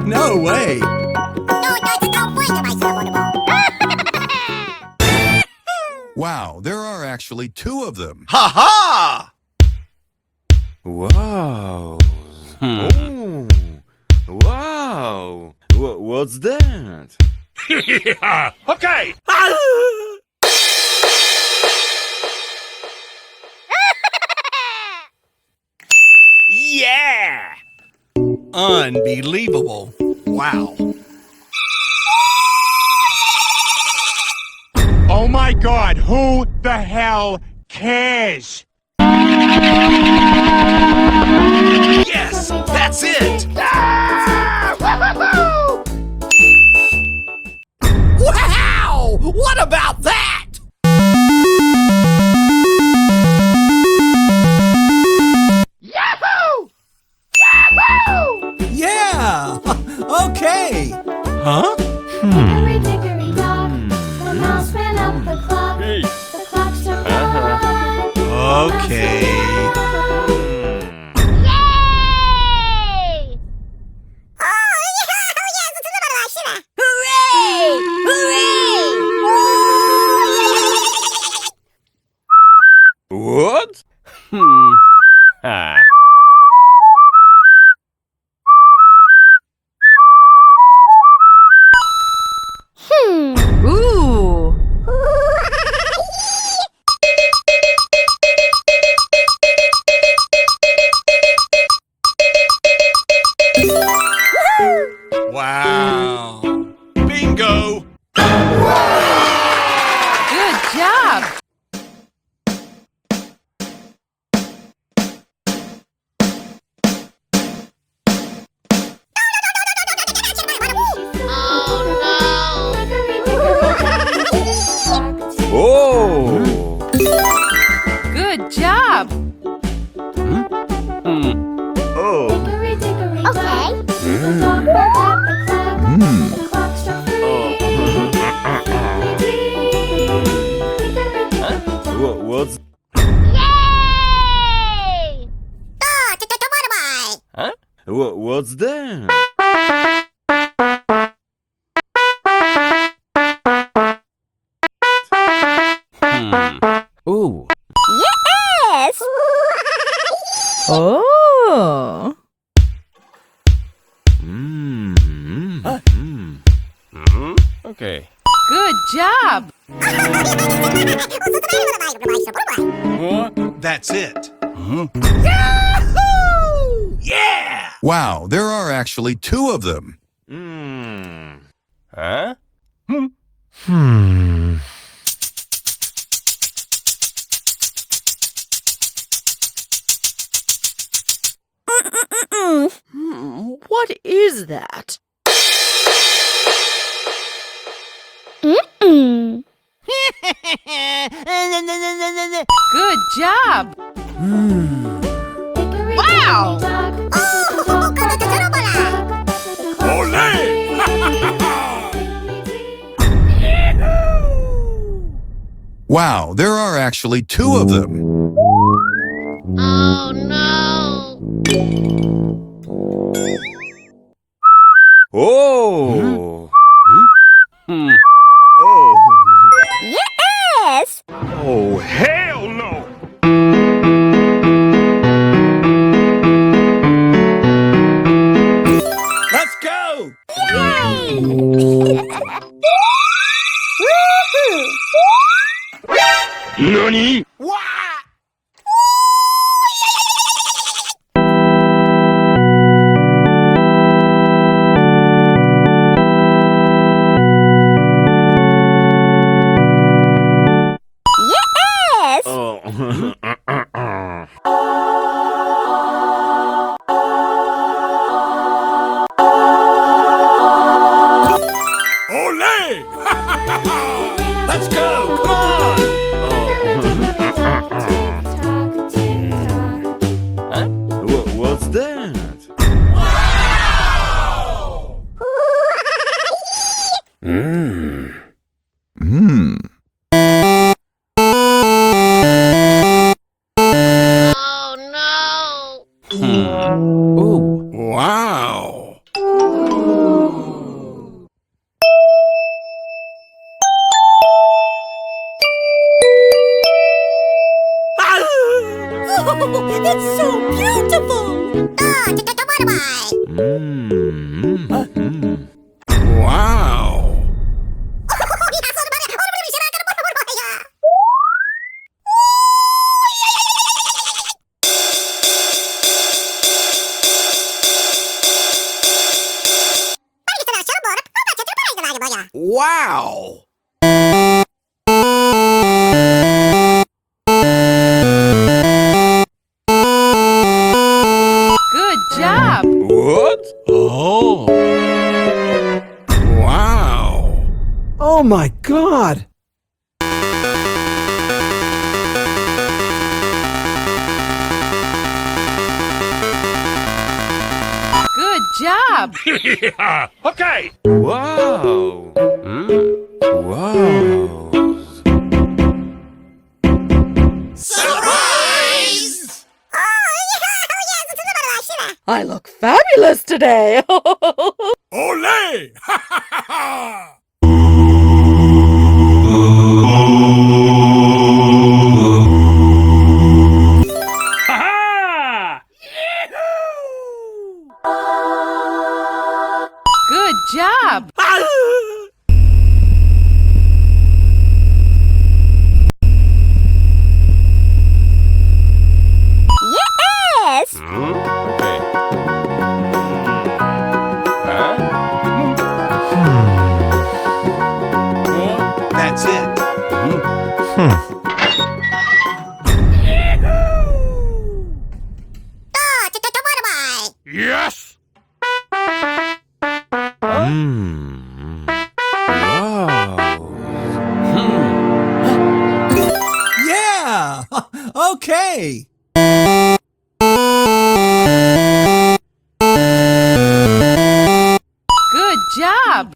No way! Wow, there are actually two of them. Ha ha! Wow. Oh. Wow. What's that? Okay! Yeah! Unbelievable. Wow. Oh my God, who the hell cares? Yes! That's it! Wow! What about that? Yahoo! Yahoo! Yeah! Okay! Huh? Hickory dickory dock, the mouse ran up the clock. Hey. The clock struck one. Okay. Yay! Hooray! Hooray! What? Ah. Ooh. Wow. Bingo! Good job. Oh. Good job. Oh. Hickory dickory dock, the dog barked at the clock. The clock struck three. What's? Yay! Huh? What's that? Ooh. Yes! Oh. Okay. Good job. What? That's it. Yeah! Wow, there are actually two of them. Huh? What is that? Good job. Wow. Wow, there are actually two of them. Oh no! Oh. Oh. Yes! Oh, hell no! Let's go! NANI? Yes! Oh. Ole! Let's go! Come on! Huh? What's that? Oh no! Oh. Wow! Wow. Wow. Good job. What? Oh. Wow. Oh my god! Good job. Yeah. Okay. Wow. Wow. Surprise! I look fabulous today. Ole! Ha Good job. Yes! Okay. Huh? That's it. Yes! Wow. Yeah! Okay! Good job.